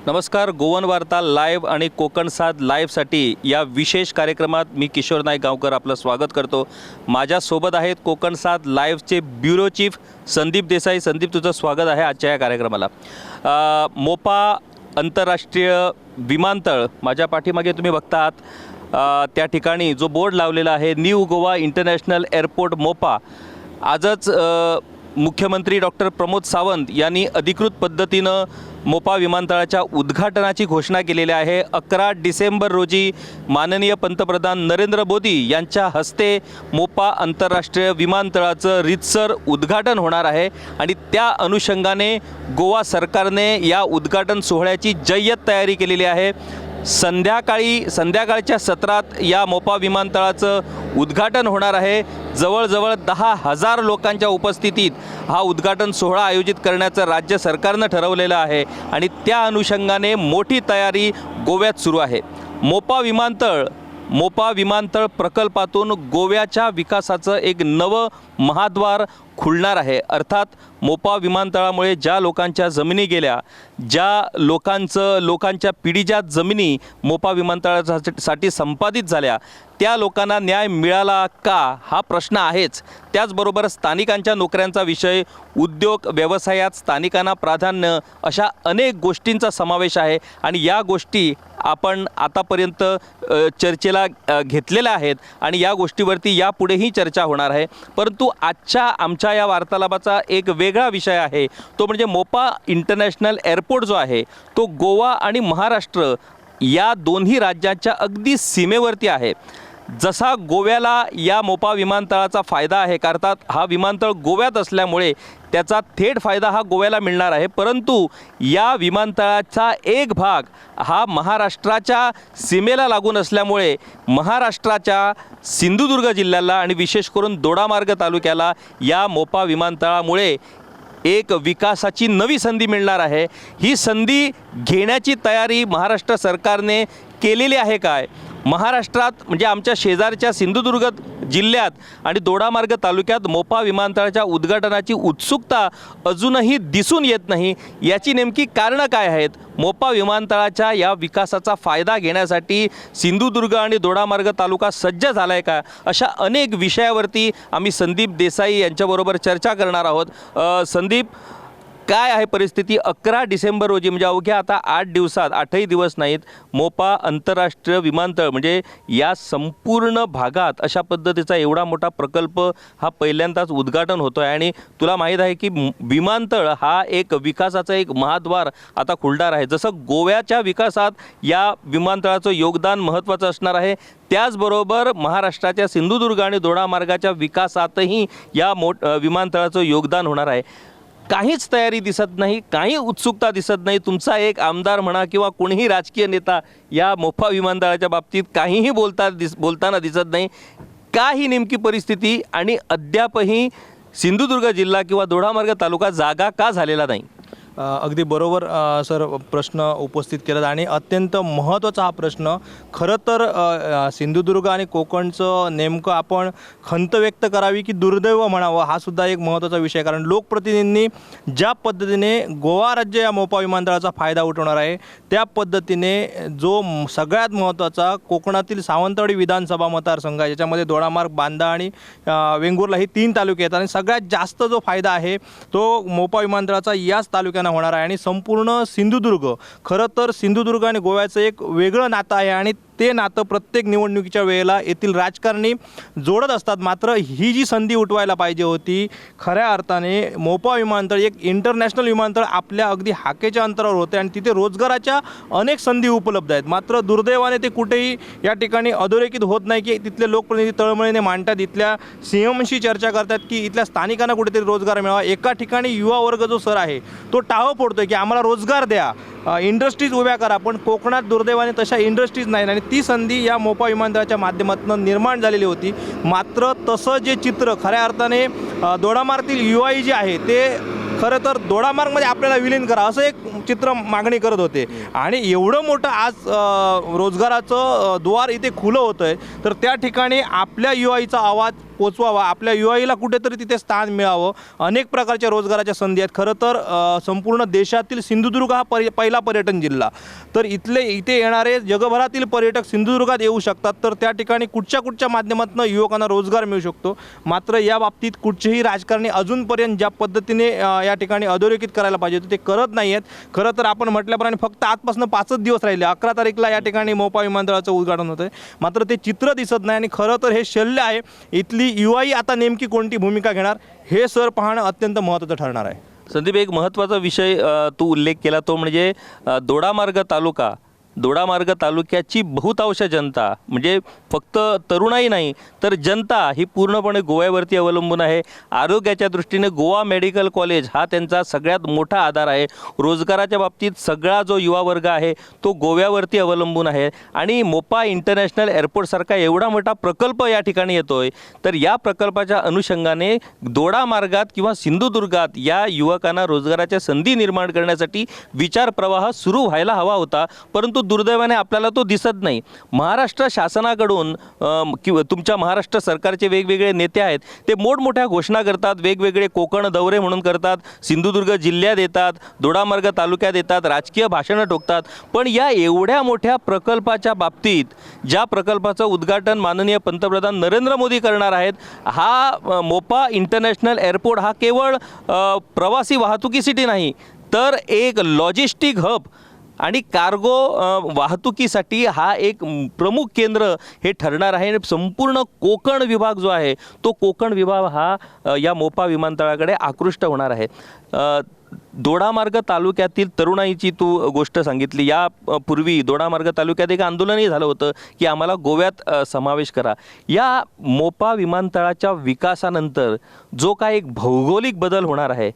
नमस्कार. गोवन वार्ता लाईव्ह आणि कोकण साथ लाईव्हसाठी या विशेष कार्यक्रमात मी किशोर नाईक गावकर आपलं स्वागत करतो. माझ्यासोबत आहेत कोकण साथ लाईव्हचे ब्युरो चीफ संदीप देसाई. संदीप, तुझं स्वागत आहे आजच्या या कार्यक्रमाला. मोपा आंतरराष्ट्रीय विमानतळ माझ्या पाठीमागे तुम्ही बघता आहात. त्या ठिकाणी जो बोर्ड लावलेला आहे न्यू गोवा इंटरनॅशनल एअरपोर्ट मोपा, आजच मुख्यमंत्री डॉक्टर प्रमोद सावंत यांनी अधिकृत पद्धतीनं मोपा विमानतळाच्या उद्घाटनाची घोषणा केलेली आहे. 11 डिसेंबर रोजी माननीय पंतप्रधान नरेंद्र मोदी यांच्या हस्ते मोपा आंतरराष्ट्रीय विमानतळाचं रीतसर उद्घाटन होणार आहे आणि त्या अनुषंगाने गोवा सरकारने या उद्घाटन सोहळ्याची जय्यत तयारी केलेली आहे. संध्याकाळच्या सत्रात या मोपा विमानतळाचं उद्घाटन होणार आहे. जवळजवळ 10,000 लोकांच्या उपस्थितीत हा उद्घाटन सोहळा आयोजित करण्याचं राज्य सरकारनं ठरवलेलं आहे आणि त्या अनुषंगाने मोठी तयारी गोव्यात सुरू आहे. मोपा विमानतळ प्रकल्पातून गोव्याच्या विकासाचं एक नवं महाद्वार खुलणार आहे. अर्थात मोपा विमानतळामुळे ज्या लोकांच्या जमिनी गेल्या, ज्या लोकांच्या पिढीच्या जमिनी मोपा विमानतळासाठी संपादित झाल्या, त्या लोकांना न्याय मिळाला का हा प्रश्न आहेच. त्याचबरोबर स्थानिकांच्या नोकऱ्यांचा विषय, उद्योग व्यवसायात स्थानिकांना प्राधान्य, अशा अनेक गोष्टींचा समावेश आहे आणि या गोष्टी आपण आतापर्यंत चर्चेला घेतलेल्या आहेत आणि या गोष्टीवरती यापुढेही चर्चा होणार आहे. परंतु आजच्या आमच्या या वार्तालापाचा एक वेगळा विषय आहे, तो म्हणजे मोपा इंटरनॅशनल एअरपोर्ट जो आहे तो गोवा आणि महाराष्ट्र या दोन्ही राज्यांच्या अगदी सीमेवरती आहे. जसा गोव्याला या मोपा विमानतळाचा फायदा आहे, अर्थात हा विमानतळ गोव्यात असल्यामुळे त्याचा थेट फायदा हा गोव्याला मिळणार आहे, परंतु या विमानतळाचा एक भाग हा महाराष्ट्राच्या सीमेला लागून असल्यामुळे महाराष्ट्राच्या सिंधुदुर्ग जिल्ह्याला आणि विशेष करून दोडामार्ग तालुक्याला या मोपा विमानतळामुळे एक विकासाची नवी संधी मिळणार आहे. ही संधी घेण्याची तयारी महाराष्ट्र सरकारने केलेली आहे काय? महाराष्ट्रात म्हणजे आमच्या शेजारच्या सिंधुदुर्ग जिल्ह्यात आणि दोडामार्ग तालुक्यात मोपा विमानतळाच्या उद्घाटनाची उत्सुकता अजूनही दिसून येत नाही. याची नेमकी कारणं काय आहेत? मोपा विमानतळाच्या या विकासाचा फायदा घेण्यासाठी सिंधुदुर्ग आणि दोडामार्ग तालुका सज्ज झाला आहे का? अशा अनेक विषयावरती आम्ही संदीप देसाई यांच्याबरोबर चर्चा करणार आहोत. संदीप, काय आहे परिस्थिती? 11 डिसेंबर रोजी म्हणजे अवघ्या आता 8 दिवसात, 8ही दिवस नाहीत, मोपा आंतरराष्ट्रीय विमानतळ म्हणजे या संपूर्ण भागात अशा पद्धतीचा एवढा मोठा प्रकल्प हा पहिल्यांदाच उद्घाटन होतो आहे आणि तुला माहीत आहे की विमानतळ हा एक विकासाचा एक महाद्वार आता खुलणार आहे. जसं गोव्याच्या विकासात या विमानतळाचं योगदान महत्त्वाचं असणार आहे, त्याचबरोबर महाराष्ट्राच्या सिंधुदुर्ग आणि दोडामार्गाच्या विकासातही या विमानतळाचं योगदान होणार आहे. काहीच तयारी दिसत नाही, काही उत्सुकता दिसत नाही. तुमचा एक आमदार म्हणा किंवा कोणीही राजकीय नेता या मोपा विमानतळाच्या बाबतीत काहीही बोलताना दिसत नाही. का ही नेमकी परिस्थिती आणि अद्यापही सिंधुदुर्ग जिल्हा किंवा दोडामार्ग तालुका जागा का झालेला नाही? अगदी बरोबर सर प्रश्न उपस्थित केला आणि अत्यंत महत्त्वाचा हा प्रश्न. खरं तर सिंधुदुर्ग आणि कोकणचं नेमकं आपण खंत व्यक्त करावी की दुर्दैव म्हणावं हा सुद्धा एक महत्त्वाचा विषय. कारण लोकप्रतिनिधींनी ज्या पद्धतीने गोवा राज्य या मोपा विमानतळाचा फायदा उठवणार आहे त्या पद्धतीने जो सगळ्यात महत्त्वाचा कोकणातील सावंतवाडी विधानसभा मतदारसंघ आहे, ज्याच्यामध्ये दोडामार्ग, बांदा आणि वेंगुर्ला ही 3 तालुके आहेत आणि सगळ्यात जास्त जो फायदा आहे तो मोपा विमानतळाचा याच तालुक्यात होणार आहे. आणि संपूर्ण सिंधुदुर्ग, खरं तर सिंधुदुर्ग आणि गोव्याचं एक वेगळं नातं आहे आणि ते नातं प्रत्येक निवडणुकीच्या वेळेला येथील राजकारणी जोडत असतात. मात्र ही जी संधी उठवायला पाहिजे होती, खऱ्या अर्थाने मोपा विमानतळ एक इंटरनॅशनल विमानतळ आपल्या अगदी हाकेच्या अंतरावर होते आणि तिथे रोजगाराच्या अनेक संधी उपलब्ध आहेत. मात्र दुर्दैवाने ते कुठेही या ठिकाणी अधोरेखित होत नाही की तिथले लोकप्रतिनिधी तळमळीने मांडतात, इथल्या सीएमशी चर्चा करतात की इथल्या स्थानिकांना कुठेतरी रोजगार मिळावा. एका ठिकाणी युवा वर्ग जो सर आहे तो टाळं फोडतोय की आम्हाला रोजगार द्या, इंडस्ट्रीज उभ्या करा, पण कोकणात दुर्दैवाने तशा इंडस्ट्रीज नाही आणि ती संधी या मोपा विमानतळाच्या माध्यमातून निर्माण झालेली होती. मात्र तसं जे चित्र खऱ्या अर्थाने दोडामार्गतील युवाई जे आहे ते खरं तर दोडामार्गमध्ये आपल्याला विलीन करा असं एक चित्र मागणी करत होते आणि एवढं मोठं आज रोजगाराचं द्वार इथे खुलं होतं आहे, तर त्या ठिकाणी आपल्या युवाईचा आवाज पोचवावा, आपल्या युवाईला कुठेतरी तिथे स्थान मिळावं. अनेक प्रकारच्या रोजगाराच्या संधी आहेत. खरं तर संपूर्ण देशातील सिंधुदुर्ग हा पहिला पर्यटन जिल्हा, तर इथे येणारे जगभरातील पर्यटक सिंधुदुर्गात येऊ शकतात. तर त्या ठिकाणी कुठच्या माध्यमातून युवकांना रोजगार मिळू शकतो. मात्र या बाबतीत कुठचेही राजकारणी अजूनपर्यंत ज्या पद्धतीने या ठिकाणी अधोरेखित करायला पाहिजे होते ते करत नाही आहेत. खरं तर आपण म्हटल्याप्रमाणे फक्त आजपासून 5च दिवस राहिले. 11 तारीखला या ठिकाणी मोपा विमानतळाचं उद्घाटन होतं आहे, मात्र ते चित्र दिसत नाही. आणि खरं तर हे शल्य आहे. इथली युवाई आता नेमकी कोणती भूमिका घेणार हे सर पाहणं अत्यंत महत्त्वाचं ठरणार आहे. संदीप, एक महत्त्वाचा विषय तू उल्लेख केला तो म्हणजे दोडामार्ग तालुक्याची बहुतांश जनता, म्हणजे फक्त तरुणाई नाही तर जनता ही पूर्णपणे गोव्यावरती अवलंबून आहे. आरोग्याच्या दृष्टीने गोवा मेडिकल कॉलेज हा त्यांचा सगळ्यात मोठा आधार आहे. रोजगाराच्या बाबतीत सगळा जो युवा वर्ग आहे तो गोव्यावरती अवलंबून आहे. आणि मोपा इंटरनॅशनल एअरपोर्टसारखा एवढा मोठा प्रकल्प या ठिकाणी येतो आहे, तर या प्रकल्पाच्या अनुषंगाने दोडामार्गात किंवा सिंधुदुर्गात या युवकांना रोजगाराच्या संधी निर्माण करण्यासाठी विचार प्रवाह सुरू व्हायला हवा होता, परंतु दुर्दैवाने आपल्याला तो दिसत नाही. महाराष्ट्र शासनाकडून किंवा तुमच्या महाराष्ट्र सरकारचे वेगवेगळे नेते आहेत ते मोठमोठ्या घोषणा करतात, वेगवेगळे कोकण दौरे म्हणून करतात, सिंधुदुर्ग जिल्ह्यात येतात, दोडामार्ग तालुक्यात येतात, राजकीय भाषणं ठोकतात. पण या एवढ्या मोठ्या प्रकल्पाच्या बाबतीत, ज्या प्रकल्पाचं उद्घाटन माननीय पंतप्रधान नरेंद्र मोदी करणार आहेत, हा मोपा इंटरनॅशनल एअरपोर्ट हा केवळ प्रवासी वाहतुकीसाठी नाही तर एक लॉजिस्टिक हब आणि कार्गो वाहतुकीसाठी हा एक प्रमुख केंद्र हे ठरणार आहे. संपूर्ण कोकण विभाग जो आहे तो कोकण विभाग हा या मोपा विमानतळाकडे आकृष्ट होणार आहे. दोडामार्ग तालुक्यातील तरुणाईची तू गोष्ट सांगितली. यापूर्वी दोडामार्ग तालुक्यात एक आंदोलनही झालं होतं की आम्हाला गोव्यात समावेश करा. या मोपा विमानतळाच्या विकासानंतर जो काय एक भौगोलिक बदल होणार आहे,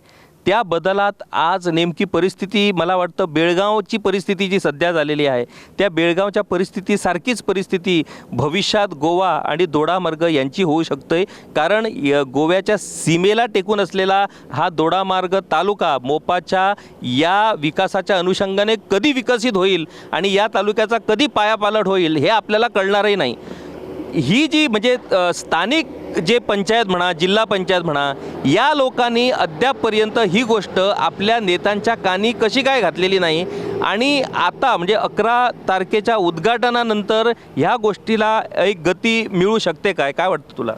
त्या बदलात आज नेमकी परिस्थिती, मला वाटतं बेळगावची परिस्थिती जी सध्या झालेली आहे त्या बेळगावच्या परिस्थितीसारखीच परिस्थिती भविष्यात गोवा आणि दोडामार्ग यांची होऊ शकते. कारण गोव्याच्या सीमेला टेकून असलेला हा दोडामार्ग तालुका मोपाच्या या विकासाच्या अनुषंगाने कधी विकसित होईल आणि या तालुक्याचा कधी पायापालट होईल हे आपल्याला कळणारही नाही. ही जी म्हणजे स्थानिक जे पंचायत म्हणा, जिल्हा पंचायत म्हणा, या लोकांनी अद्यापपर्यंत ही गोष्ट आपल्या नेत्यांच्या कानी कशी काय घातलेली नाही. आणि आता म्हणजे 11 तारखेच्या उद्घाटनानंतर ह्या गोष्टीला एक गती मिळू शकते काय वाटतं तुला?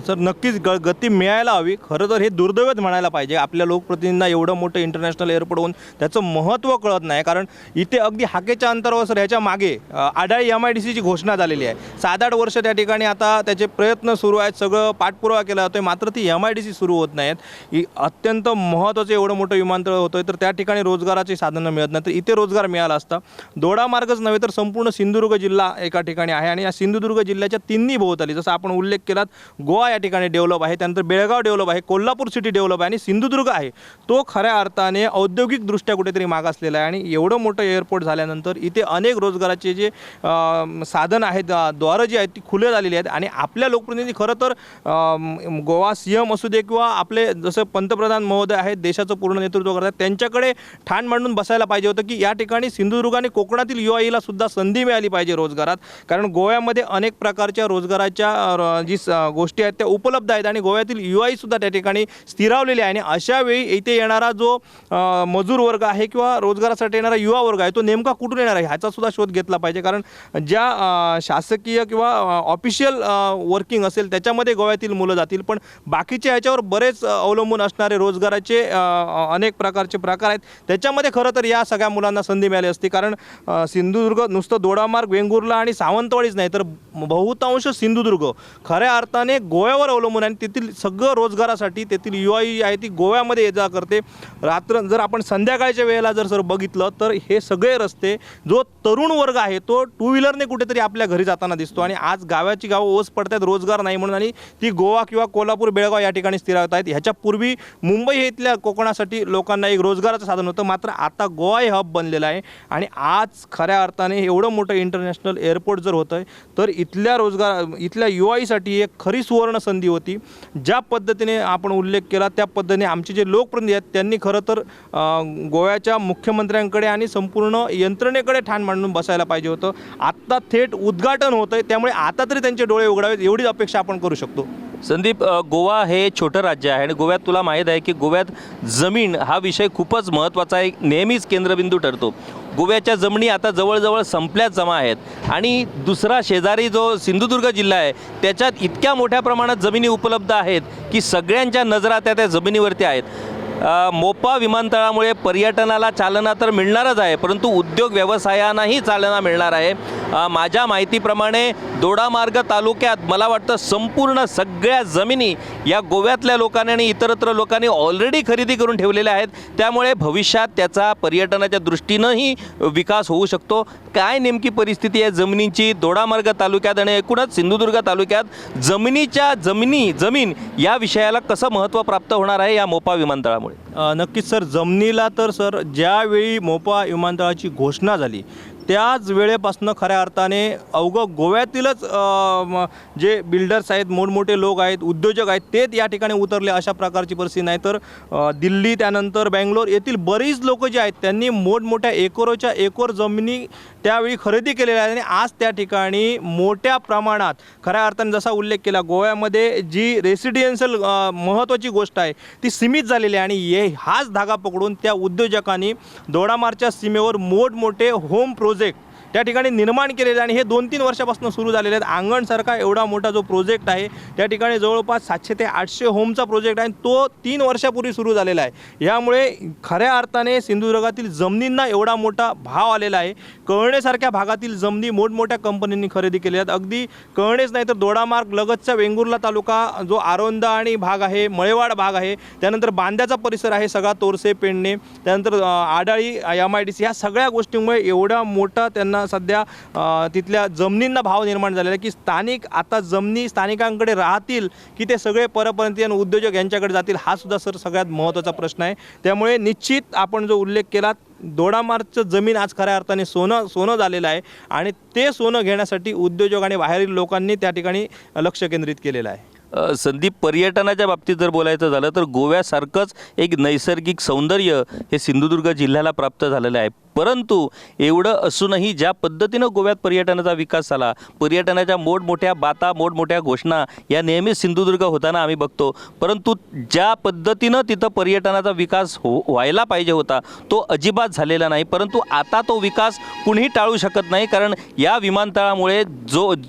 सर नक्कीच गती मिळायला हवी. खरं तर हे दुर्दैवच म्हणायला पाहिजे. आपल्या लोकप्रतिनिधींना एवढं मोठं इंटरनॅशनल एअरपोर्ट होऊन त्याचं महत्त्व कळत नाही. कारण इथे अगदी हाकेच्या अंतरावर सर ह्याच्या मागे आडाळी MIDCची घोषणा झालेली आहे. 7-8 वर्ष त्या ठिकाणी आता त्याचे प्रयत्न सुरू आहेत, सगळं पाठपुरावा केला जातोय, मात्र ती MIDC सुरू होत नाहीत. ही अत्यंत महत्त्वाचं एवढं मोठं विमानतळ होतंय तर त्या ठिकाणी रोजगाराची साधनं मिळत नाही. तर इथे रोजगार मिळाला असता. दोडामार्गच नव्हे तर संपूर्ण सिंधुदुर्ग जिल्हा एका ठिकाणी आहे आणि या सिंधुदुर्ग जिल्ह्याच्या तिन्ही भोवताली, जसं आपण उल्लेख केलात, गोवा या ठिकाणी डेव्हलप आहे, त्यानंतर बेळगाव डेव्हलप आहे, कोल्हापूर सिटी डेव्हलप आहे आणि सिंधुदुर्ग आहे तो खऱ्या अर्थाने औद्योगिकदृष्ट्या कुठेतरी मागासलेला आहे. आणि एवढं मोठं एअरपोर्ट झाल्यानंतर इथे अनेक रोजगाराचे जे साधन आहेत, द्वारं जी आहेत ती खुले झालेली आहेत. आणि आपल्या लोकप्रतिनिधी खरं तर गोवा CM असू दे किंवा आपले जसं पंतप्रधान महोदय आहेत, देशाचं पूर्ण नेतृत्व करतात, त्यांच्याकडे ठाण मांडून बसायला पाहिजे होतं की या ठिकाणी सिंधुदुर्ग आणि कोकणातील युवाईला सुद्धा संधी मिळाली पाहिजे रोजगारात. कारण गोव्यामध्ये अनेक प्रकारच्या रोजगाराच्या जी गोष्टी आहेत त्या उपलब्ध आहेत आणि गोव्यातील युवाईसुद्धा त्या ठिकाणी स्थिरावलेली आहे. आणि अशा वेळी इथे येणारा जो मजूर वर्ग आहे किंवा रोजगारासाठी येणारा युवा वर्ग आहे तो नेमका कुठून येणार आहे ह्याचा सुद्धा शोध घेतला पाहिजे. कारण ज्या शासकीय किंवा ऑफिशियल वर्किंग असेल त्याच्यामध्ये गोव्यातील मुलं जातील, पण बाकीच्या ह्याच्यावर बरेच अवलंबून असणारे रोजगाराचे अनेक प्रकारचे प्रकार आहेत, त्याच्यामध्ये खरं तर या सगळ्या मुलांना संधी मिळाली असती. कारण सिंधुदुर्ग नुसतं दोडामार्ग, वेंगुर्ला आणि सावंतवाडीच नाही तर बहुतांश सिंधुदुर्ग खऱ्या अर्थाने गोव्यावर अवलंबून आहे. तेथील सगळं रोजगारासाठी तेथील युवाई आहे ती गोव्यामध्ये ये जा करते. जर आपण संध्याकाळच्या वेळेला जर बघितलं तर हे सगळे रस्ते, जो तरुण वर्ग आहे तो 2 व्हीलरने कुठेतरी आपल्या घरी जाताना दिसतो. आणि आज गावाची गावं ओस पडतात रोजगार नाही म्हणून आणि ती गोवा किंवा कोल्हापूर, बेळगाव या ठिकाणी स्थिरावत आहेत. ह्याच्यापूर्वी मुंबई हे इथल्या कोकणासाठी लोकांना एक रोजगाराचं साधन होतं, मात्र आता गोवा हे हब बनलेलं आहे. आणि आज खऱ्या अर्थाने एवढं मोठं इंटरनॅशनल एअरपोर्ट जर होतं आहे तर इथल्या युवाईसाठी एक खरी सुवर्ण संधी होती. ज्या पद्धतीने आपण उल्लेख केला त्या पद्धतीने आमचे जे लोकप्रतिनिधी आहेत त्यांनी खरं तर गोव्याच्या मुख्यमंत्र्यांकडे आणि संपूर्ण यंत्रणेकडे ठाण मांडून बसायला पाहिजे होतं. आत्ता थेट उद्घाटन होतं आहे, त्यामुळे आता तरी त्यांचे डोळे उघडावेत एवढीच अपेक्षा आपण करू शकतो. संदीप, गोवा हे छोटं राज्य आहे आणि गोव्यात तुला माहीत आहे की गोव्यात जमीन हा विषय खूपच महत्त्वाचा एक नेहमीच केंद्रबिंदू ठरतो. गोव्याच्या जमिनी आता जवळजवळ संपल्याच जमा आहेत आणि दुसरा शेजारी जो सिंधुदुर्ग जिल्हा आहे त्याच्यात इतक्या मोठ्या प्रमाणात जमिनी उपलब्ध आहेत की सगळ्यांच्या नजरा त्या जमिनीवरती आहेत. मोपा विमानतळामुळे पर्यटनाला चालना तर मिळणारच आहे, परंतु उद्योग व्यवसायांनाही चालना मिळणार आहे. माझ्या माहितीप्रमाणे दोडामार्ग तालुक्यात मला वाटतं संपूर्ण सगळ्या जमिनी या गोव्यातल्या लोकांनी आणि इतरत्र लोकांनी ऑलरेडी खरेदी करून ठेवलेल्या आहेत. त्यामुळे भविष्यात त्याचा पर्यटनाच्या दृष्टीनंही विकास होऊ शकतो. काय नेमकी परिस्थिती आहे जमिनींची दोडामार्ग तालुक्यात आणि एकूणच सिंधुदुर्ग तालुक्यात जमीन या विषयाला कसं महत्त्व प्राप्त होणार आहे या मोपा विमानतळामुळे? नक्कीच सर, जमिनीला तर सर ज्यावेळी मोपा विमानतळाची घोषणा झाली त्याच वेळेपासून खऱ्या अर्थाने अवघं गोव्यातीलच जे बिल्डर्स आहेत, मोठमोठे लोक आहेत, उद्योजक आहेत, तेच या ठिकाणी उतरले अशा प्रकारची परिस्थिती नाही. तर दिल्ली त्यानंतर बेंगलोर येथील बरीच लोक जे आहेत त्यांनी मोठमोठ्या एकरोच्या एकर जमिनी त्यावेळी खरेदी केलेल्या आहेत आणि आज त्या ठिकाणी मोठ्या प्रमाणात खऱ्या अर्थाने जसा उल्लेख केला गोव्यामध्ये जी रेसिडेन्शियल महत्त्वाची गोष्ट आहे ती सीमित झालेली आहे आणि हाच धागा पकडून त्या उद्योजकांनी दोडामार्गच्या सीमेवर मोठमोठे होम प्रोजेक्ट त्या ठिकाणी निर्माण केलेले आणि हे 2-3 वर्षापासून सुरू झालेले आहेत. अंगणसारखा एवढा मोठा जो प्रोजेक्ट आहे त्या ठिकाणी जवळपास 700 ते 800 होमचा प्रोजेक्ट आहे, तो 3 वर्षापूर्वी सुरू झालेला आहे. यामुळे खऱ्या अर्थाने सिंधुदुर्गातील जमिनींना एवढा मोठा भाव आलेला आहे. कळणेसारख्या भागातील जमिनी मोठमोठ्या कंपन्यांनी खरेदी केल्या आहेत. अगदी कळणेच नाही तर दोडामार्ग लगतचा वेंगुर्ला तालुका जो आरोंदा आणि भाग आहे, मळेवाड भाग आहे, त्यानंतर बांद्याचा परिसर आहे सगळा, तोरसे पेडणे, त्यानंतर आडाळी MIDC, ह्या सगळ्या गोष्टींमुळे एवढा मोठा त्यांना सध्या तिथल्या जमिनींना भाव निर्माण झालेला आहे की स्थानिक आता जमिनी स्थानिकांकडे राहतील की ते सगळे परप्रांतीय आणि उद्योजक यांच्याकडे जातील, हा सुद्धा सर सगळ्यात महत्त्वाचा प्रश्न आहे. त्यामुळे निश्चित आपण जो उल्लेख केला दोडामार्गचं जमीन आज खऱ्या अर्थाने सोनं झालेलं आहे आणि ते सोनं घेण्यासाठी उद्योजक आणि बाहेरील लोकांनी त्या ठिकाणी लक्ष केंद्रित केलेलं आहे. संदीप, पर्यटनाच्या बाबतीत जर बोलायचं झालं तर गोव्यासारखंच एक नैसर्गिक सौंदर्य हे सिंधुदुर्ग जिल्ह्याला प्राप्त झालेलं आहे. परंतु एवढं असूनही ज्या पद्धतीनं गोव्यात पर्यटनाचा विकास झाला, पर्यटनाच्या मोठमोठ्या घोषणा या नेहमीच सिंधुदुर्ग होताना आम्ही बघतो, परंतु ज्या पद्धतीनं तिथं पर्यटनाचा विकास व्हायला पाहिजे होता तो अजिबात झालेला नाही. परंतु आता तो विकास कुणीही टाळू शकत नाही, कारण या विमानतळामुळे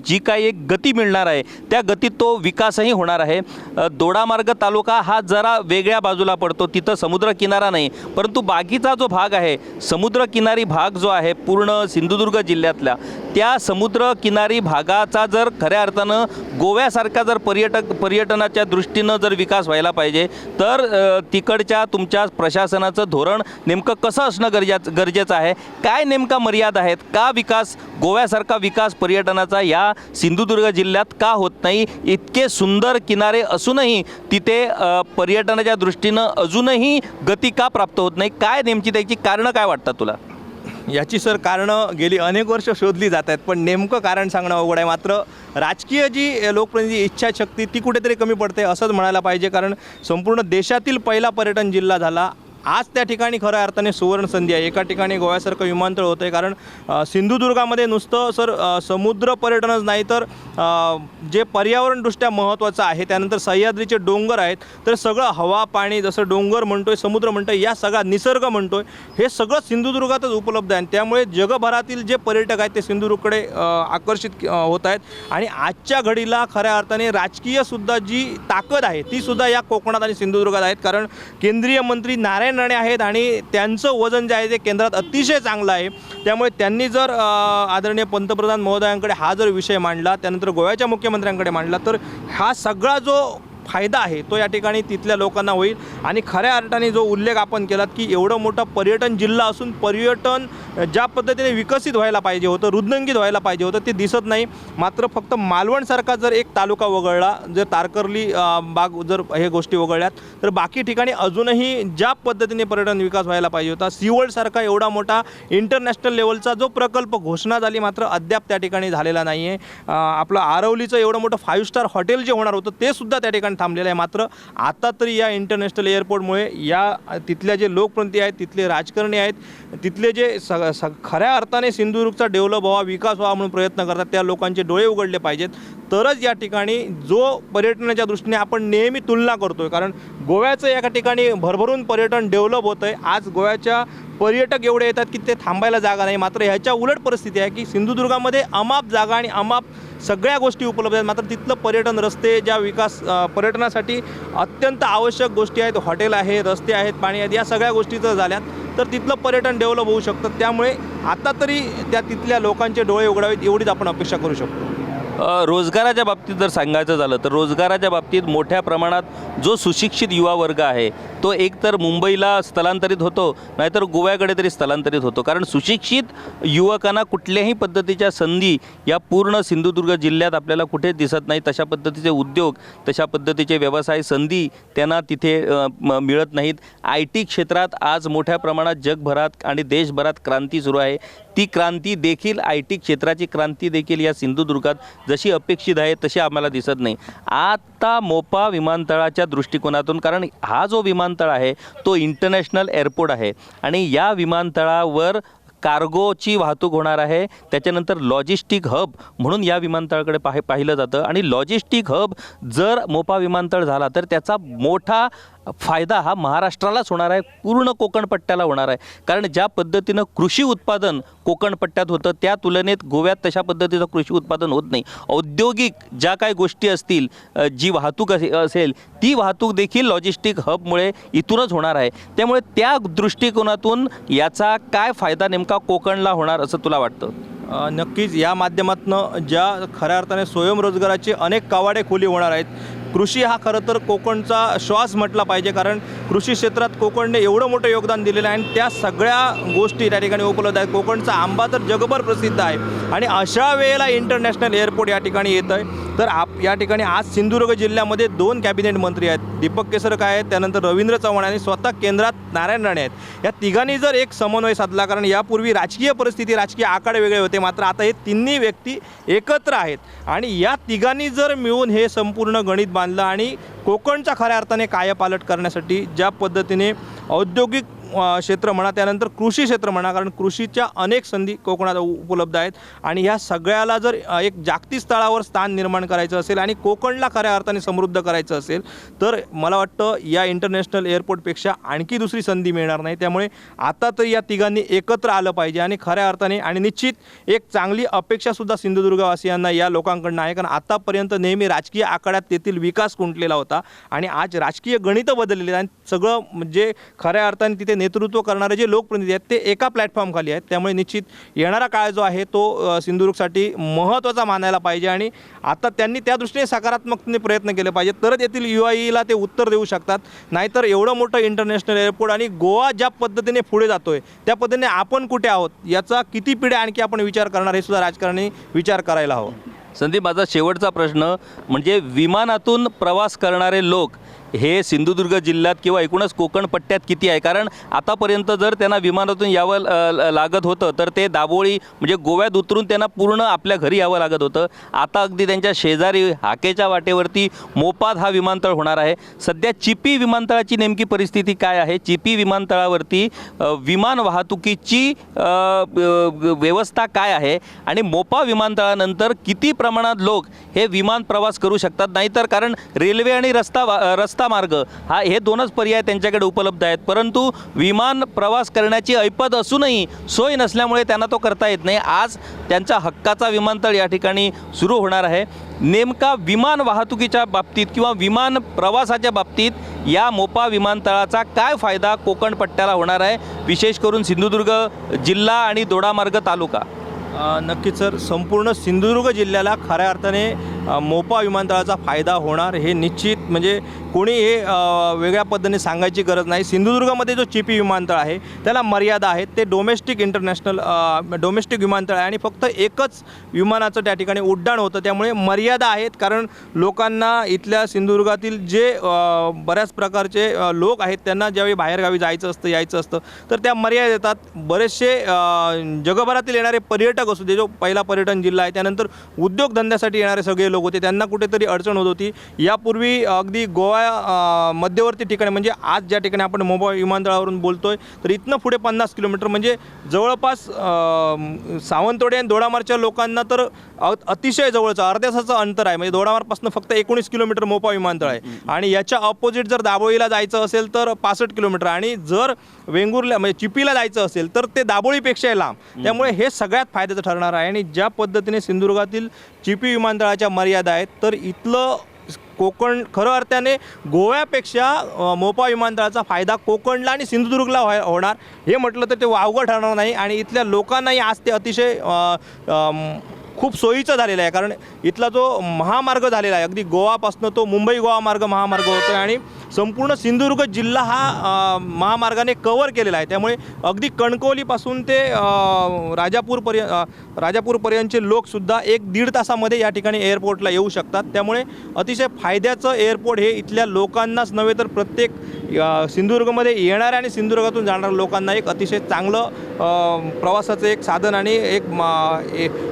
जी काही एक गती मिळणार आहे त्या गतीत तो विकासही होणार आहे. दोडामार्ग तालुका हा जरा वेगळ्या बाजूला पडतो, तिथं समुद्रकिनारा नाही, परंतु बाकीचा जो भाग आहे समुद्रकिनारी भाग जो आहे पूर्ण सिंधुदुर्ग जिल्ह्यातल्या, त्या समुद्रकिनारी भागाचा जर खऱ्या अर्थानं गोव्यासारखा जर पर्यटनाच्या दृष्टीनं जर विकास व्हायला पाहिजे तर तिकडच्या तुमच्या प्रशासनाचं धोरण नेमकं कसं असणं गरजेचं आहे? काय नेमका मर्यादा आहेत? का विकास गोव्यासारखा विकास पर्यटनाचा या सिंधुदुर्ग जिल्ह्यात का होत नाही? इतके सुंदर किनारे असूनही तिथे पर्यटनाच्या दृष्टीनं अजूनही गती का प्राप्त होत नाही? काय नेमकी त्याची कारणं काय वाटतात तुला? याची सर कारणं गेली अनेक वर्ष शोधली जात आहेत, पण नेमकं कारण सांगणं अवघड आहे. मात्र राजकीय जी लोकप्रतिनिधी इच्छाशक्ती ती कुठेतरी कमी पडते असंच म्हणायला पाहिजे, कारण संपूर्ण देशातील पहिला पर्यटन जिल्हा झाला. आज त्या ठिकाणी खऱ्या अर्थाने सुवर्ण संधी आहे. एका ठिकाणी गोव्यासारखं विमानतळ होतं आहे, कारण सिंधुदुर्गामध्ये नुसतं सर समुद्र पर्यटनच नाही तर जे पर्यावरणदृष्ट्या महत्त्वाचं आहे, त्यानंतर सह्याद्रीचे डोंगर आहेत, तर सगळं हवा पाणी जसं डोंगर म्हणतोय, समुद्र म्हणतोय, या सगळा निसर्ग म्हणतोय, हे सगळं सिंधुदुर्गातच उपलब्ध आहे. त्यामुळे जगभरातील जे पर्यटक आहेत ते सिंधुदुर्गकडे आकर्षित होत आहेत आणि आजच्या घडीला खऱ्या अर्थाने राजकीयसुद्धा जी ताकद आहे ती सुद्धा या कोकणात आणि सिंधुदुर्गात आहेत. कारण केंद्रीय मंत्री नारायण राणे आहेत आणि त्यांचं वजन जे आहे ते केंद्रात अतिशय चांगलं आहे. त्यामुळे त्यांनी जर आदरणीय पंतप्रधान महोदयांकडे हा जर विषय मांडला, त्यानंतर गोव्याच्या मुख्यमंत्र्यांकडे मांडला, तर हा सगळा जो फायदा आहे तो या ठिकाणी तिथल्या लोकांना होईल. आणि खऱ्या अर्थाने जो उल्लेख आपण केलात की एवढं मोठा पर्यटन जिल्हा असून पर्यटन ज्या पद्धतीने विकसित व्हायला पाहिजे होतं, रुद्रंगित व्हायला पाहिजे होतं, ते दिसत नाही. मात्र फक्त मालवणसारखा जर एक तालुका वगळला, जर तारकर्ली बाग जर हे गोष्टी वगळल्यात, तर बाकी ठिकाणी अजूनही ज्या पद्धतीने पर्यटन विकास व्हायला पाहिजे होता, सीवर्ल्डसारखा एवढा मोठा इंटरनॅशनल लेवलचा जो प्रकल्प घोषणा झाली मात्र अद्याप त्या ठिकाणी झालेला नाही आहे. आपलं आरवलीचं एवढं मोठं 5 स्टार हॉटेल जे होणार होतं ते सुद्धा त्या ठिकाणी थांबलेला आहे. मात्र आता तरी या इंटरनॅशनल एअरपोर्टमुळे या तिथल्या जे लोकप्रतिनिधी आहेत, तिथले राजकारणी आहेत, तिथले जे खऱ्या अर्थाने सिंधुदुर्गचा डेव्हलप व्हावा, विकास व्हावा म्हणून प्रयत्न करतात, त्या लोकांचे डोळे उघडले पाहिजेत. तरच या ठिकाणी जो पर्यटनाच्या दृष्टीने आपण नेहमी तुलना करतो आहे, कारण गोव्याचं एका ठिकाणी भरभरून पर्यटन डेव्हलप होतं आहे. आज गोव्याच्या पर्यटक एवढे येतात की ते थांबायला जागा नाही. मात्र ह्याच्या उलट परिस्थिती आहे की सिंधुदुर्गामध्ये अमाप जागा आणि अमाप सगळ्या गोष्टी उपलब्ध आहेत. मात्र तिथलं पर्यटन, रस्ते, ज्या विकास पर्यटनासाठी अत्यंत आवश्यक गोष्टी आहेत, हॉटेल आहे, रस्ते आहेत, पाणी आहेत, या सगळ्या गोष्टी जर झाल्यात तर तिथलं पर्यटन डेव्हलप होऊ शकतं. त्यामुळे आता तरी त्या तिथल्या लोकांचे डोळे उघडावेत एवढीच आपण अपेक्षा करू शकतो. रोजगाराच्या बाबतीत जर सांगायचं झालं तर रोजगाराच्या बाबतीत मोठ्या प्रमाणात जो सुशिक्षित युवा वर्ग आहे तो एकतर मुंबईला स्थलांतरित होतो, नाहीतर गोव्याकडे तरी स्थलांतरित होतो. कारण सुशिक्षित युवकांना कुठल्याही पद्धतीच्या संधी या पूर्ण सिंधुदुर्ग जिल्ह्यात आपल्याला कुठेच दिसत नाही. तशा पद्धतीचे उद्योग, तशा पद्धतीचे व्यवसाय संधी त्यांना तिथे मिळत नाहीत. IT क्षेत्रात आज मोठ्या प्रमाणात जगभरात आणि देशभरात क्रांती सुरू आहे. ती क्रांती देखील IT क्षेत्राची क्रांती देखील या सिंधुदुर्गात जशी अपेक्षित आहे तशी आम्हाला दिसत नाही. आता मोपा विमानतळाच्या दृष्टिकोनातून, कारण हा जो विमानतळ आहे तो इंटरनॅशनल एअरपोर्ट आहे आणि या विमानतळावर कार्गोची वाहतूक होणार आहे. त्याच्यानंतर लॉजिस्टिक हब म्हणून या विमानतळाकडे पाहिलं जातं आणि लॉजिस्टिक हब जर मोपा विमानतळ झाला तर त्याचा मोठा फायदा हा महाराष्ट्रालाच होणार आहे, पूर्ण कोकणपट्ट्याला होणार आहे. कारण ज्या पद्धतीनं कृषी उत्पादन कोकणपट्ट्यात होतं त्या तुलनेत गोव्यात तशा पद्धतीचं कृषी उत्पादन होत नाही. औद्योगिक ज्या काही गोष्टी असतील, जी वाहतूक असेल ती वाहतूक देखील लॉजिस्टिक हबमुळे इथूनच होणार आहे. त्यामुळे त्या दृष्टिकोनातून याचा काय फायदा नेमका कोकणला होणार असं तुला वाटतं? नक्कीच या माध्यमातून ज्या खऱ्या अर्थाने स्वयंरोजगाराचे अनेक कवाडे खुली होणार आहेत. कृषी हा खरं तर कोकणचा श्वास म्हटला पाहिजे, कारण कृषी क्षेत्रात कोकणने एवढं मोठं योगदान दिलेलं आहे आणि त्या सगळ्या गोष्टी त्या ठिकाणी उपलब्ध आहेत. कोकणचा आंबा तर जगभर प्रसिद्ध आहे आणि अशा वेळेला इंटरनॅशनल एअरपोर्ट या ठिकाणी येतं आहे. तर या ठिकाणी आज सिंधुदुर्ग जिल्ह्यामध्ये 2 कॅबिनेट मंत्री आहेत, दीपक केसरकर आहेत, त्यानंतर रवींद्र चव्हाण आणि स्वतः केंद्रात नारायण राणे आहेत. या तिघांनी जर एक समन्वय साधला, कारण यापूर्वी राजकीय परिस्थिती, राजकीय आकडे वेगळे होते, मात्र आता हे तिन्ही व्यक्ती एकत्र आहेत आणि या तिघांनी जर मिळून हे संपूर्ण गणित बांधलं आणि कोकणचा खऱ्या अर्थाने कायापालट करण्यासाठी ज्या पद्धतीने औद्योगिक क्षेत्र म्हणा, त्यानंतर कृषी क्षेत्र म्हणा, कारण कृषीच्या अनेक संधी कोकणात उपलब्ध आहेत आणि ह्या सगळ्याला जर एक जागतिक स्तरावर स्थान निर्माण करायचं असेल आणि कोकणला खऱ्या अर्थाने समृद्ध करायचं असेल तर मला वाटतं या इंटरनॅशनल एअरपोर्टपेक्षा आणखी दुसरी संधी मिळणार नाही. त्यामुळे आता तरी या तिघांनी एकत्र आलं पाहिजे आणि खऱ्या अर्थाने, आणि निश्चित एक चांगली अपेक्षासुद्धा सिंधुदुर्गवासियांना या लोकांकडनं आहे, कारण आतापर्यंत नेहमी राजकीय आखाड्यात तेथील विकास खुंटलेला होता आणि आज राजकीय गणितं बदललेली आणि सगळं म्हणजे खऱ्या अर्थाने तिथे नेतृत्व करणारे जे लोकप्रतिनिधी आहेत ते एका प्लॅटफॉर्मखाली आहेत. त्यामुळे निश्चित येणारा काळ जो आहे तो सिंधुदुर्गसाठी महत्त्वाचा मानायला पाहिजे आणि आता त्यांनी त्या दृष्टीने सकारात्मकतेने प्रयत्न केले पाहिजेत, तरच येथील युवाईला ते उत्तर देऊ शकतात. नाहीतर एवढं मोठं इंटरनॅशनल एअरपोर्ट आणि गोवा ज्या पद्धतीने पुढे जातोय त्या पद्धतीने आपण कुठे आहोत याचा किती पिढ्या आणखी आपण विचार करणार हे सुद्धा राजकारणी विचार करायला हवं. संदीप, माझा शेवटचा प्रश्न म्हणजे विमानातून प्रवास करणारे लोक हे सिंधुदुर्ग जिल्ह्यात किंवा एकूणच कोकण पट्ट्यात किती आहे? कारण आतापर्यंत जर त्यांना विमानातून यावं लागत होतं तर ते दाबोळी म्हणजे गोव्यात उतरून त्यांना पूर्ण आपल्या घरी यावं लागत होतं. आता अगदी त्यांच्या शेजारी हाकेच्या वाटेवरती मोपात हा विमानतळ होणार आहे. सध्या चिपी विमानतळाची नेमकी परिस्थिती काय आहे? चिपी विमानतळावरती विमान वाहतुकीची व्यवस्था काय आहे आणि मोपा विमानतळानंतर किती प्रमाणात लोक हे विमान प्रवास करू शकतात? नाहीतर कारण रेल्वे आणि रस्ता मार्ग हे दोनच पर्याय त्यांच्याकडे उपलब्ध आहेत, परंतु विमान प्रवास करण्याची ऐपत असूनही सोय नसल्यामुळे त्यांना तो करता येत नाही. आज त्यांचा हक्काचा विमानतळ या ठिकाणी सुरू होणार आहे. नेमका विमान वाहतुकीच्या बाबतीत किंवा विमान प्रवासाच्या बाबतीत या मोपा विमानतळाचा काय फायदा कोकण पट्ट्याला होणार आहे, विशेष करून सिंधुदुर्ग जिल्हा आणि दोडामार्ग तालुका? नक्कीच सर, संपूर्ण सिंधुदुर्ग जिल्ह्याला खऱ्या अर्थाने मोपा विमानतळाचा फायदा होणार हे निश्चित. म्हणजे कोणी हे वेगळ्या पद्धतीने सांगायची गरज नाही. सिंधुदुर्गामध्ये जो चिपी विमानतळ आहे त्याला मर्यादा आहेत. ते डोमेस्टिक विमानतळ आहे आणि फक्त एकच विमानाचं त्या ठिकाणी उड्डाण होतं. त्यामुळे मर्यादा आहेत, कारण लोकांना इथल्या सिंधुदुर्गातील जे बऱ्याच प्रकारचे लोक आहेत त्यांना ज्यावेळी बाहेरगावी जायचं असतं, यायचं असतं, तर त्या मर्यादा येतात. बरेचसे जगभरातील येणारे पर्यटक असू दे, जो पहिला पर्यटन जिल्हा आहे, त्यानंतर उद्योगधंद्यासाठी येणारे सगळे लोक होते, त्यांना कुठेतरी अडचण होत होती. यापूर्वी अगदी गोवा मध्यवर्ती ठिकाणी, म्हणजे आज ज्या ठिकाणी आपण मोपा विमानतळावरून बोलतोय, तर इथनं पुढे 50 किलोमीटर, म्हणजे जवळपास सावंतवाडी आणि दोडामार्गच्या लोकांना तर अतिशय जवळचं अर्ध्या तासाचं अंतर आहे. म्हणजे दोडामार्गपासून फक्त 19 किलोमीटर मोपा विमानतळ आहे आणि याच्या ऑपोजिट जर दाबोळीला जायचं असेल तर 65 किलोमीटर, आणि जर वेंगुर्ला म्हणजे चिपीला जायचं असेल तर ते दाबोळीपेक्षा लांब. त्यामुळे हे सगळ्यात फायद्याचं ठरणार आहे. आणि ज्या पद्धतीने सिंधुदुर्गातील चिपी विमानतळाच्या मर्यादा आहेत, तर इथलं कोकण खरं अर्थाने गोव्यापेक्षा मोपा विमानतळाचा फायदा कोकणला आणि सिंधुदुर्गला होणार हे म्हटलं तर ते वावगं ठरणार नाही. आणि इथल्या लोकांनाही आज ते अतिशय खूप सोयीचं झालेलं आहे, कारण इथला जो महामार्ग झालेला आहे, अगदी गोवापासून तो मुंबई गोवा मार्ग महामार्ग होतो आहे आणि संपूर्ण सिंधुदुर्ग जिल्हा हा महामार्गाने कव्हर केलेला आहे. त्यामुळे अगदी कणकवलीपासून ते राजापूरपर्यंतचे लोकसुद्धा 1-1.5 तासामध्ये या ठिकाणी एअरपोर्टला येऊ शकतात. त्यामुळे अतिशय फायद्याचं एअरपोर्ट हे इथल्या लोकांनाच नव्हे तर प्रत्येक सिंधुदुर्गमध्ये येणाऱ्या आणि सिंधुदुर्गातून जाणाऱ्या लोकांना एक अतिशय चांगलं प्रवासाचं एक साधन आणि एक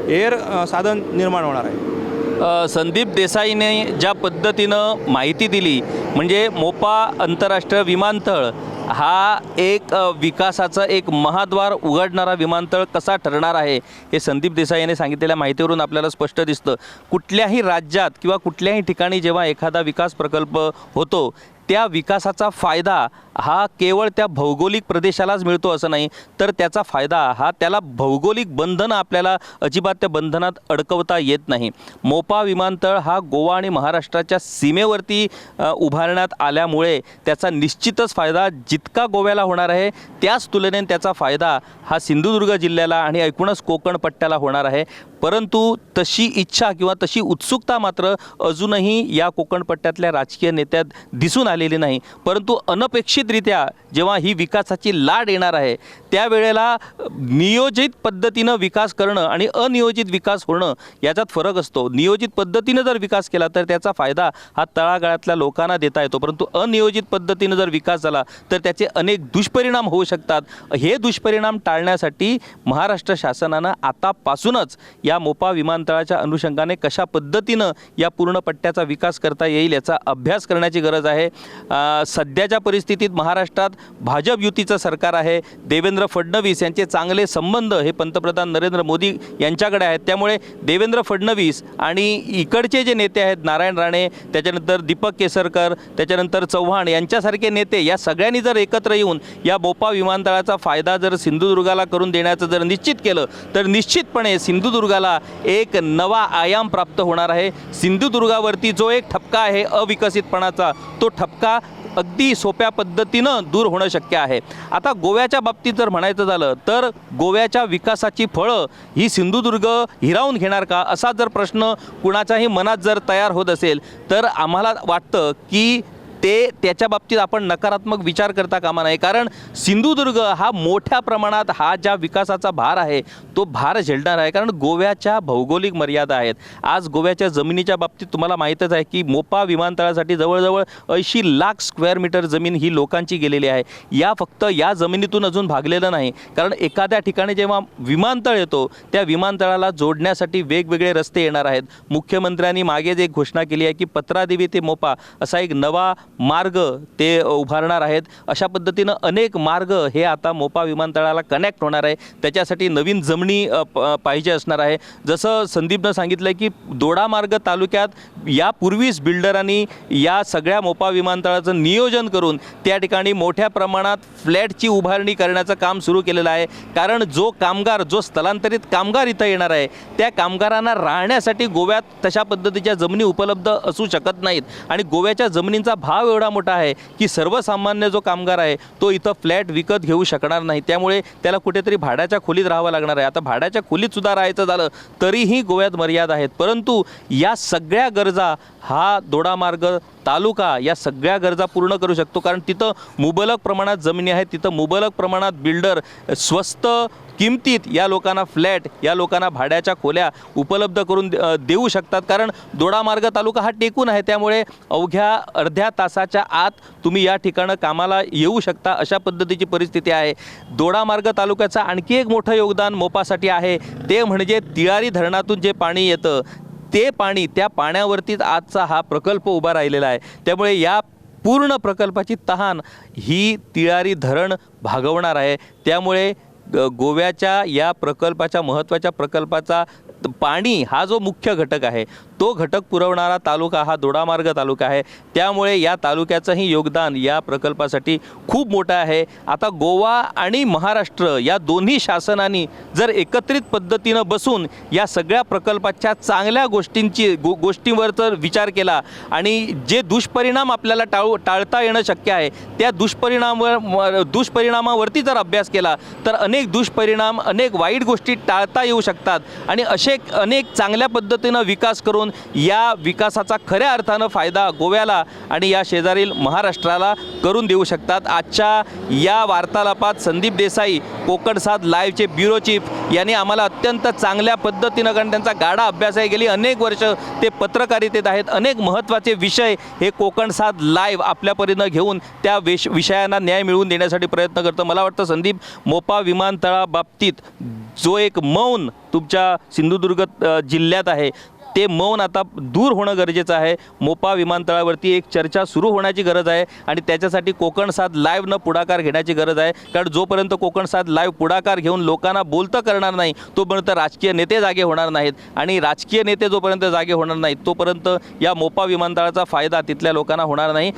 एअर साधन निर्माण होणार आहे. संदीप देसाईने ज्या पद्धतीनं माहिती दिली, म्हणजे मोपा आंतरराष्ट्रीय विमानतळ हा एक विकासाचा एक महाद्वार उघडणारा विमानतळ कसा ठरणार आहे हे संदीप देसाई यांनी सांगितलेल्या माहितीवरून आपल्याला स्पष्ट दिसतं. कुठल्याही राज्यात किंवा कुठल्याही ठिकाणी जेव्हा एखादा विकास प्रकल्प होतो, त्या विकासाचा फायदा हा केवळ त्या भौगोलिक प्रदेशालाच मिळतो असं नाही, तर त्याचा फायदा हा त्याला भौगोलिक बंधनं आपल्याला अजिबात त्या बंधनात अडकवता येत नाही. मोपा विमानतळ हा गोवा आणि महाराष्ट्राच्या सीमेवरती उभारण्यात आल्यामुळे त्याचा निश्चितच फायदा जितका गोव्याला होणार आहे त्याच तुलनेने त्याचा फायदा हा सिंधुदुर्ग जिल्ह्याला आणि एकूणच कोकण पट्ट्याला होणार आहे. परंतु तशी इच्छा किंवा तशी उत्सुकता मात्र अजूनही या कोकण पट्ट्यातल्या राजकीय नेत्यात दिसून आलेली नाही. परंतु अनपेक्षितरित्या जेव्हा ही विकासाची लाट येणार आहे त्यावेळेला नियोजित पद्धतीनं विकास करणं आणि अनियोजित विकास होणं याच्यात फरक असतो. नियोजित पद्धतीनं जर विकास केला तर त्याचा फायदा हा तळागाळातल्या लोकांना देता येतो, परंतु अनियोजित पद्धतीनं जर विकास झाला तर त्याचे अनेक दुष्परिणाम होऊ शकतात. हे दुष्परिणाम टाळण्यासाठी महाराष्ट्र शासनानं आतापासूनच या मोपा विमानतळाच्या अनुषंगाने कशा पद्धतीनं या पूर्ण पट्ट्याचा विकास करता येईल याचा अभ्यास करण्याची गरज आहे. सध्याच्या परिस्थितीत महाराष्ट्रात भाजप युतीचं सरकार आहे. देवेंद्र फडणवीस यांचे चांगले संबंध हे पंतप्रधान नरेंद्र मोदी यांच्याकडे आहेत. त्यामुळे देवेंद्र फडणवीस आणि इकडचे जे नेते आहेत, नारायण राणे, त्याच्यानंतर दीपक केसरकर, त्याच्यानंतर चव्हाण यांच्यासारखे नेते, या सगळ्यांनी जर एकत्र येऊन या मोपा विमानतळाचा फायदा जर सिंधुदुर्गाला करून देण्याचं जर निश्चित केलं तर निश्चितपणे सिंधुदुर्गाला एक नवा आयाम प्राप्त होणार आहे. सिंधुदुर्गावरती जो एक ठपका आहे अविकसितपणाचा, तो ठपका अगदी सोप्या पद्धतीनं दूर होणं शक्य आहे. आता गोव्याच्या बाबतीत जर म्हणायचं झालं तर गोव्याच्या विकासाची फळं ही सिंधुदुर्ग हिरावून घेणार का, असा जर प्रश्न कुणाच्याही मनात जर तयार होत असेल तर आम्हाला वाटतं की त्याच्या बाबतीत आपण नकारात्मक विचार करता कामा नये. कारण सिंधुदुर्ग हा मोठ्या प्रमाणात हा ज्या विकासाचा भार आहे तो भार झेलणार आहे. कारण गोव्याच्या भौगोलिक मर्यादा आहेत. आज गोव्याच्या जमिनीच्या बाबतीत तुम्हाला माहीतच आहे की मोपा विमानतळासाठी जवळजवळ 80 लाख स्क्वेअर मीटर जमीन ही लोकांची गेलेली आहे. फक्त या जमिनीतून अजून भागलेलं नाही, कारण एखाद्या ठिकाणी जेव्हा विमानतळ येतो त्या विमानतळाला जोडण्यासाठी वेगवेगळे रस्ते येणार आहेत. मुख्यमंत्र्यांनी मागेच एक घोषणा केली आहे की पत्रादेवी ते मोपा असा एक नवा मार्ग ते उभारणार आहेत. अशा पद्धतीनं अनेक मार्ग हे आता मोपा विमानतळाला कनेक्ट होणार आहे. त्याच्यासाठी नवीन जमिनी पाहिजे असणार आहे. जसं संदीपनं सांगितलं की दोडामार्ग तालुक्यात यापूर्वीच बिल्डरांनी या सगळ्या मोपा विमानतळाचं नियोजन करून त्या ठिकाणी मोठ्या प्रमाणात फ्लॅटची उभारणी करण्याचं काम सुरू केलेलं आहे. कारण जो स्थलांतरित कामगार इथं येणार आहे त्या कामगारांना राहण्यासाठी गोव्यात तशा पद्धतीच्या जमिनी उपलब्ध असू शकत नाहीत आणि गोव्याच्या जमिनींचा भाव तणाव एवढा मोठा आहे की सर्वसामान्य जो कामगार आहे तो इथं फ्लॅट विकत घेऊ शकणार नाही, त्यामुळे त्याला कुठेतरी भाड्याच्या खोलीत राहावं लागणार आहे. आता भाड्याच्या खोलीत सुद्धा राहायचं झालं तरीही गोव्यात मर्यादा आहेत, परंतु या सगळ्या गरजा हा दोडामार्ग तालुका या सगळ्या गरजा पूर्ण करू शकतो, कारण तिथं मुबलक प्रमाणात जमिनी आहेत, तिथं मुबलक प्रमाणात बिल्डर स्वस्त किमतीत या लोकांना फ्लॅट, या लोकांना भाड्याच्या खोल्या उपलब्ध करून देऊ शकतात, कारण दोडामार्ग तालुका हा टेकून आहे, त्यामुळे अवघ्या अर्ध्या तासाच्या आत तुम्ही या ठिकाणं कामाला येऊ शकता, अशा पद्धतीची परिस्थिती आहे. दोडामार्ग तालुक्याचं आणखी एक मोठं योगदान मोपासाठी आहे, ते म्हणजे तिळारी धरणातून जे पाणी येतं ते पाणी, त्या पाण्यावरतीच आजचा हा प्रकल्प उभा राहिलेला आहे. त्यामुळे या पूर्ण प्रकल्पाची तहान ही तिळारी धरण भागवणार आहे. त्यामुळे गोव्याच्या या प्रकल्पाच्या महत्त्वाच्या प्रकल्पाचा पाणी हा जो मुख्य घटक आहे तो घटक पुरवणारा तालुका हा दोडामार्ग तालुका आहे. त्यामुळे या तालुक्याचंही योगदान या प्रकल्पासाठी खूप मोठं आहे. आता गोवा आणि महाराष्ट्र या दोन्ही शासनांनी जर एकत्रित पद्धतीनं बसून या सगळ्या प्रकल्पाच्या चांगल्या गोष्टींवर जर विचार केला आणि जे दुष्परिणाम आपल्याला टाळता येणं शक्य आहे त्या दुष्परिणामावरती जर अभ्यास केला तर अनेक दुष्परिणाम, अनेक वाईट गोष्टी टाळता येऊ शकतात आणि अनेक चांगल्या पद्धतीनं विकास करून या विकासाचा खऱ्या अर्थानं फायदा गोव्याला आणि या शेजारील महाराष्ट्राला करून देऊ शकतात. आजच्या या वार्तालापात संदीप देसाई, कोकण 7 लाईव्हचे ब्युरो चीफ यांनी आम्हाला अत्यंत चांगल्या पद्धतीनं, कारण त्यांचा गाढा अभ्यास आहे, गेली अनेक वर्ष ते पत्रकारितेत आहेत, अनेक महत्त्वाचे विषय हे कोकण 7 लाईव्ह आपल्यापर्यंत घेऊन त्या विषयांना न्याय मिळवून देण्यासाठी प्रयत्न करतं. मला वाटतं संदीप, मोपा विमानतळाबाबतीत जो एक मौन तुमच्या सिंधुदुर्ग जिल्ह्यात आहे ते मौन आता दूर होणं गरजेचं आहे. मोपा विमानतळावरती एक चर्चा सुरू होण्याची गरज आहे आणि त्याच्यासाठी कोकण 7 लाईव्हनं पुढाकार घेण्याची गरज आहे, कारण जोपर्यंत कोकण 7 लाईव्ह पुढाकार घेऊन लोकांना बोलतं करणार नाही तोपर्यंत राजकीय नेते जागे होणार नाहीत आणि राजकीय नेते जोपर्यंत जागे होणार नाहीत तोपर्यंत या मोपा विमानतळाचा फायदा तिथल्या लोकांना होणार नाही.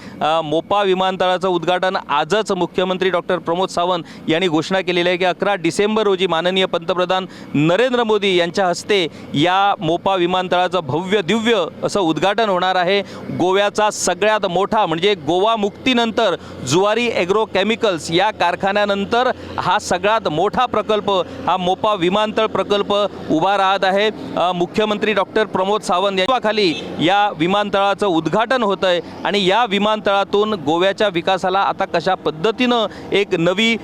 मोपा विमानतळाचं उद्घाटन आजच मुख्यमंत्री डॉक्टर प्रमोद सावंत यांनी घोषणा केलेली आहे की 11 डिसेंबर रोजी माननीय पंतप्रधान नरेंद्र मोदी यांच्या हस्ते या मोपा विमानतळाचं भव्य दिव्य असं उद्घाटन होणार आहे. गोव्याचा सगळ्यात मोठा म्हणजे गोवा मुक्तीनंतर जुवारी एग्रो केमिकल्स या कारखान्यानंतर हा सगळ्यात मोठा प्रकल्प, हा मोपा विमानतळ प्रकल्प उभा राहत आहे. मुख्यमंत्री डॉक्टर प्रमोद सावंत यांच्याखाली या विमानतळाचं उद्घाटन होतं आहे आणि या विमानतळातून गोव्याच्या विकासाला आता कशा पद्धतीनं एक नवी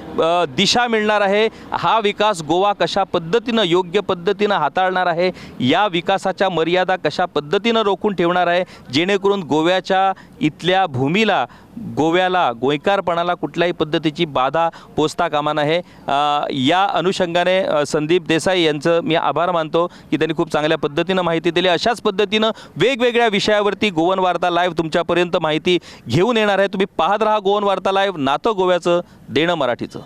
दिशा मिळणार आहे, हा विकास गोवा कशा पद्धतीनं योग्य पद्धतीनं हाताळणार आहे, या विकासाच्या मर्यादा कशा पद्धतीनं रोखून ठेवणार आहे, जेणेकरून गोव्याच्या इथल्या भूमीला, गोव्याला, गोयकारपणाला कुठल्याही पद्धतीची बाधा पोचता कामा नये. या अनुषंगाने संदीप देसाई यांचं मी आभार मानतो की त्यांनी खूप चांगल्या पद्धतीनं माहिती दिली. अशाच पद्धतीनं वेगवेगळ्या विषयावरती गोवन वार्ता लाईव्ह तुमच्यापर्यंत माहिती घेऊन येणार आहे. तुम्ही पाहत राहा गोवन वार्ता लाईव्ह, नातं गोव्याचं, देणं मराठीचं.